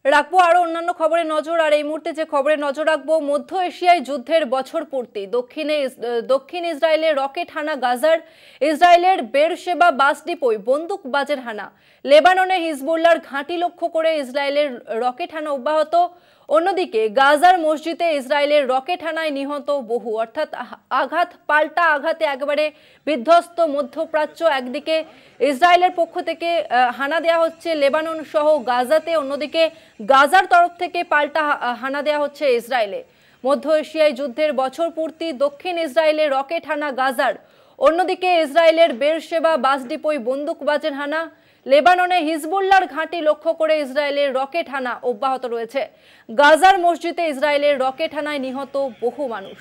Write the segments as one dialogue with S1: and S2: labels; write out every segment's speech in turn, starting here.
S1: রাখবো আরো অন্যান্য খবরে নজর। আর এই মুহূর্তে যে খবরে নজর রাখবো, মধ্য এশিয়ায় যুদ্ধের বছর পূর্তি, দক্ষিণ ইসরায়েলে রকেট হানা গাজার, ইসরায়েলের বেরশেবা বাস ডিপোয় বন্দুকবাজের হানা, লেবাননে হিজবুল্লাহর ঘাঁটি লক্ষ্য করে ইসরায়েলের রকেট হানা অব্যাহত। অন্যদিকে গাজার মসজিদে ইসরায়েলের রকেট হানায় নিহত বহু, অর্থাৎ আঘাত পাল্টা আঘাতে একেবারে বিধ্বস্ত মধ্যপ্রাচ্য। একদিকে ইসরায়েলের পক্ষ থেকে হানা দেওয়া হচ্ছে লেবানন সহ গাজাতে, অন্যদিকে গাজার তরফ থেকে পাল্টা হানা দেওয়া হচ্ছে ইসরায়েলে। মধ্য এশিয়ায় যুদ্ধের বছর পূর্তি, দক্ষিণ ইসরায়েলে রকেট হানা গাজার, অন্যদিকে ইসরায়েলের বেরশেবা বাস ডিপোয় বন্দুকবাজের হানা, লেবাননে হিজবুল্লাহর ঘাঁটি লক্ষ্য করে ইসরায়েলের রকেট হানা অব্যাহত রয়েছে। গাজার মসজিদে ইসরায়েলের রকেট হানায় নিহত বহু মানুষ।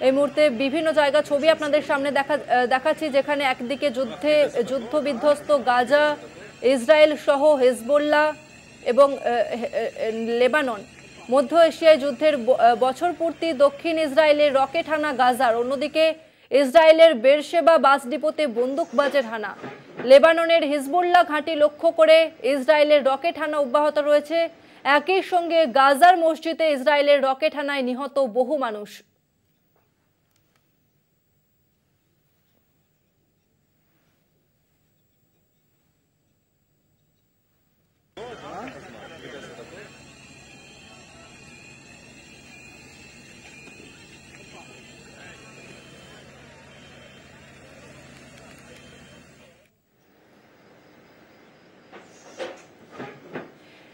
S1: এই মুহূর্তে বিভিন্ন জায়গা ছবি আপনাদের সামনে দেখাচ্ছি, যেখানে একদিকে যুদ্ধ বিধ্বস্ত গাজা, ইসরায়েল সহ হিজবুল্লাহ এবং লেবানন। মধ্য এশিয়ায় যুদ্ধের বছর পূর্তি, দক্ষিণ ইসরায়েলের রকেট হানা গাজার, অন্যদিকে ইসরায়েলের বেরশেবা বাস ডিপোতে বন্দুকবাজের হানা, লেবাননের হিজবুল্লাহ ঘাঁটি লক্ষ্য করে ইসরায়েলের রকেট হানা অব্যাহত রয়েছে। একই সঙ্গে গাজার মসজিদে ইসরায়েলের রকেট হানায় নিহত বহু মানুষ।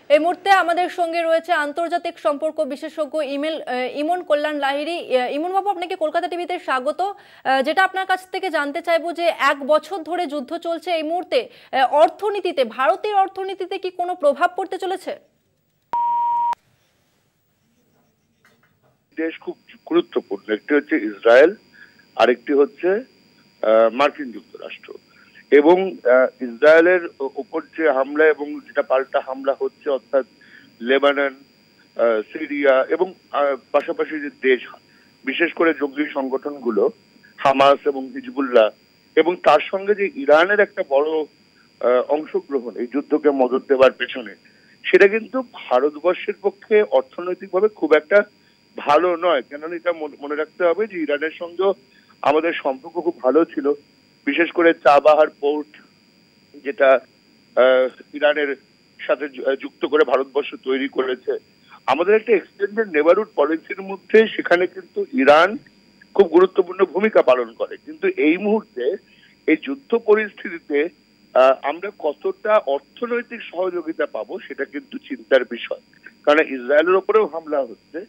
S1: এই মুহূর্তে আমাদের সঙ্গে রয়েছে আন্তর্জাতিক সম্পর্ক বিশেষজ্ঞ ইমন কল্যাণ লাহিড়ী। ইমন বাবু, আপনাকে কলকাতা টিভিতে স্বাগত। যেটা আপনার কাছ থেকে জানতে চাইবো যে 1 বছর ধরে যুদ্ধ চলছে, এই মুহূর্তে অর্থনীতিতে, ভারতের অর্থনীতিতে কি কোনো প্রভাব পড়তে চলেছে?
S2: দেশ খুব গুরুত্বপূর্ণ, একটি হচ্ছে ইসরায়েল, আরেকটি হচ্ছে মার্কিন যুক্তরাষ্ট্র। এবং ইসরায়েলের উপর যে হামলা এবং যেটা পাল্টা হামলা হচ্ছে, অর্থাৎ লেবানন, সিরিয়া এবং পাশাপাশি যে দেশ, বিশেষ করে জঙ্গি সংগঠনগুলো হামাস এবং হিজবুল্লাহ, এবং তার সঙ্গে যে ইরানের একটা বড় অংশগ্রহণ এই যুদ্ধকে মদত দেওয়ার পেছনে, সেটা কিন্তু ভারতবর্ষের পক্ষে অর্থনৈতিকভাবে খুব একটা ভালো নয়। কেননা এটা মনে রাখতে হবে যে ইরানের সঙ্গে আমাদের সম্পর্ক খুব ভালো ছিল, বিশেষ করে চাবাহার পোর্ট, যেটা ইরানের সাথে যুক্ত করে ভারতবর্ষ তৈরি করেছে। আমাদের একটা এক্সটেন্ডেড নেবারহুড পলিসির মধ্যে সেখানে কিন্তু ইরান খুব গুরুত্বপূর্ণ ভূমিকা পালন করে। কিন্তু এই মুহূর্তে এই যুদ্ধ পরিস্থিতিতে আমরা কতটা অর্থনৈতিক সহযোগিতা পাবো সেটা কিন্তু চিন্তার বিষয়, কারণ ইসরায়েলের ওপরেও হামলা হচ্ছে।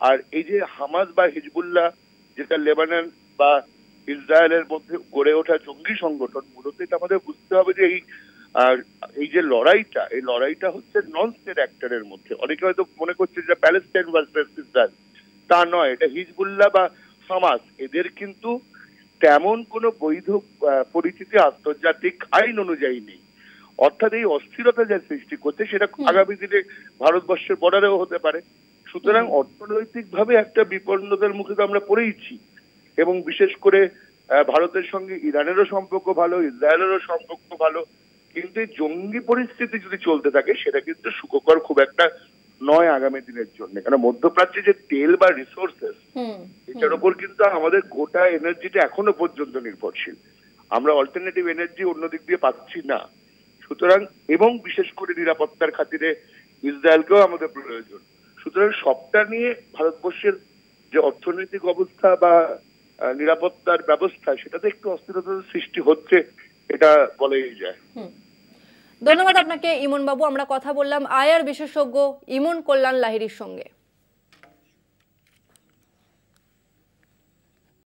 S2: আর এই যে হামাস বা হিজবুল্লাহ, যেটা লেবানন বা ইসরায়েলের মধ্যে গড়ে ওঠা জঙ্গি সংগঠন, মূলত এটা আমাদের বুঝতে হবে যে এই যে লড়াইটা, এই লড়াইটা হচ্ছে নন স্টেট অ্যাক্টরের মধ্যে। অনেকে হয়তো মনে করছে যে প্যালেস্টাইন ভার্সেস ইসরায়েল, তা নয়। এটা হিজবুল্লাহ বা হামাস, এদের কিন্তু তেমন কোনো বৈধ পরিচিতি আন্তর্জাতিক আইন অনুযায়ী নেই। অর্থাৎ এই অস্থিরতা যা সৃষ্টি করছে সেটা আগামী দিনে ভারতবর্ষের বর্ডারেও হতে পারে। সুতরাং অর্থনৈতিকভাবে একটা বিপন্নতার মুখে তো আমরা পড়েইছি। এবং বিশেষ করে ভারতের সঙ্গে ইরানেরও সম্পর্ক ভালো, ইসরায়েলেরও সম্পর্ক ভালো, কিন্তু এই জঙ্গি পরিস্থিতি যদি চলতে থাকে সেটা কিন্তু সুখকর খুব একটা নয় আগামী দিনের জন্য। কারণ মধ্যপ্রাচ্যে যে তেল বা রিসোর্সেস, এটার উপর কিন্তু আমাদের গোটা এনার্জিটা এখনো পর্যন্ত নির্ভরশীল। আমরা অল্টারনেটিভ এনার্জি অন্যদিক দিয়ে পাচ্ছি না। সুতরাং এবং বিশেষ করে নিরাপত্তার খাতিরে ইসরায়েলকেও আমাদের প্রয়োজন। সুতরাং সবটা নিয়ে ভারতবর্ষের যে অর্থনৈতিক অবস্থা বা নিরাপত্তার ব্যবস্থা, সেটাতে একটু অস্থিরতার সৃষ্টি হচ্ছে, এটা বলাই যায়।
S1: ধন্যবাদ আপনাকে ইমন বাবু। আমরা কথা বললাম আইআর বিশেষজ্ঞ ইমন কল্যাণ লাহিড়ীর সঙ্গে।